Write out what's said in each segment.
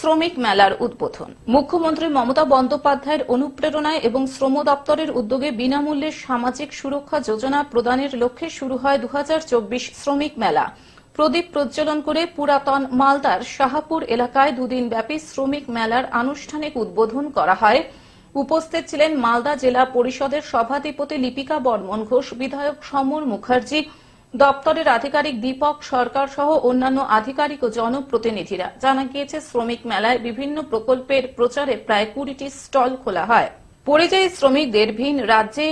শ্রমিক মেলার উদ্বোধন। মুখ্যমন্ত্রী মমতা বন্দ্যোপাধ্যায়ের অনুপ্রেরণায় এবং শ্রম দপ্তরের উদ্যোগে বিনামূল্যে সামাজিক সুরক্ষা যোজনা প্রদানের লক্ষ্যে শুরু হয় 2024 শ্রমিক মেলা। প্রদীপ প্রজ্বলন করে পুরাতন মালদার শাহপুর এলাকায় দুদিন ব্যাপী শ্রমিক মেলার আনুষ্ঠানিক উদ্বোধন করা হয়। উপস্থিত ছিলেন মালদা জেলা পরিষদের সভাধিপতি লিপিকা বর্মন ঘোষ, বিধায়ক সমর মুখার্জি, দপ্তরের আধিকারিক দীপক সরকার সহ অন্যান্য আধিকারিক ও জনপ্রতিনিধিরা। জানা গিয়েছে, শ্রমিক মেলায় বিভিন্ন প্রকল্পের প্রচারে প্রায় 20টি স্টল খোলা হয়। পরিযায়ী শ্রমিকদের ভিন রাজ্যে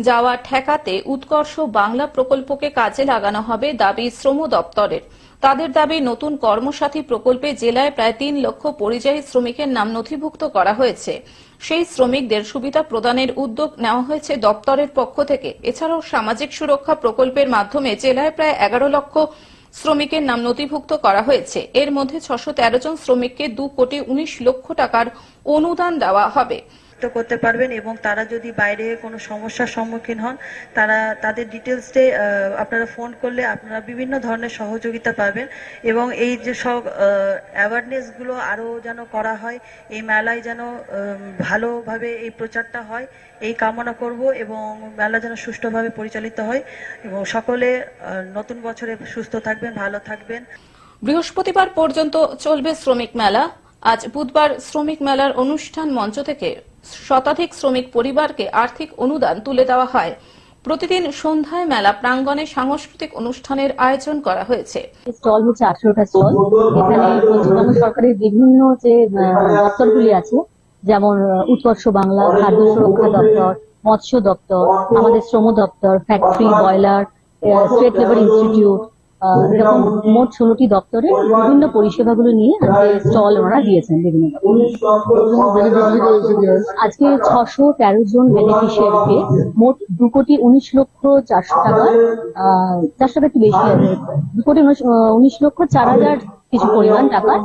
যাওয়া ঠেকাতে উৎকর্ষ বাংলা প্রকল্পকে কাজে লাগানো হবে দাবি শ্রম দপ্তরের। তাদের দাবি, নতুন কর্মসাথী প্রকল্পে জেলায় প্রায় 3 লক্ষ পরিযায়ী শ্রমিকের নাম নথিভুক্ত করা হয়েছে। সেই শ্রমিকদের সুবিধা প্রদানের উদ্যোগ নেওয়া হয়েছে দপ্তরের পক্ষ থেকে। এছাড়াও সামাজিক সুরক্ষা প্রকল্পের মাধ্যমে জেলায় প্রায় 11 লক্ষ শ্রমিকের নাম নথিভুক্ত করা হয়েছে। এর মধ্যে 613 জন শ্রমিককে 2,19,00,000 টাকার অনুদান দেওয়া হবে। করতে পারবেন এবং তারা যদি বাইরে কোনো সমস্যার সম্মুখীন হন, তাদের ডিটেলসে আপনারা ফোন করলে আপনারা বিভিন্ন ধরনের সহযোগিতা পাবেন এবং এই যে সব অ্যাওয়ারনেসগুলো আরও যেন করা হয়, এই মেলায় যেন ভালোভাবে এই প্রচারটা হয়, এই কামনা করব এবং মেলা যেন সুষ্ঠুভাবে পরিচালিত হয় এবং সকলে নতুন বছরে সুস্থ থাকবেন, ভালো থাকবেন। বৃহস্পতিবার পর্যন্ত চলবে শ্রমিক মেলা। আজ বুধবার শ্রমিক মেলার অনুষ্ঠান মঞ্চ থেকে শতাধিক শ্রমিক পরিবারকে আর্থিক অনুদান তুলে দেওয়া হয়। প্রতিদিন সন্ধ্যায় মেলা প্রাঙ্গণে সাংস্কৃতিক অনুষ্ঠানের আয়োজন করা হয়েছে। স্টল হচ্ছে 18টা স্টল। এখানে পশ্চিমবঙ্গ সরকারের বিভিন্ন যে দপ্তরগুলি আছে, যেমন উৎকর্ষ বাংলা, খাদ্য সুরক্ষা দপ্তর, মৎস্য দপ্তর, আমাদের শ্রম দপ্তর, factory, boiler, state labour institute, এরকম মোট 16টি দপ্তরের বিভিন্ন পরিষেবাগুলো নিয়ে স্টল ওনারা দিয়েছেন বিভিন্ন। আজকে 613 জন বেনিফিশিয়ারিকে মোট 2,19,04,000 টাকা, 4 টাকা একটু বেশি আছে, 2,19,04,000 কিছু পরিমাণ টাকার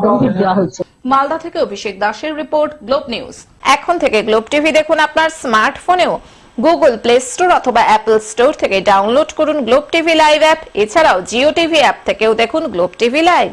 বেনিফিট দেওয়া হচ্ছে। মালদা থেকে অভিষেক দাসের রিপোর্ট, গ্লোব নিউজ। এখন থেকে গ্লোব টিভি দেখুন আপনার স্মার্টফোনেও। গুগল প্লে স্টোর অথবা অ্যাপল স্টোর থেকে ডাউনলোড করুন গ্লোব টিভি লাইভ অ্যাপ। এছাড়াও জিও টিভি অ্যাপ থেকেও দেখুন গ্লোব টিভি লাইভ।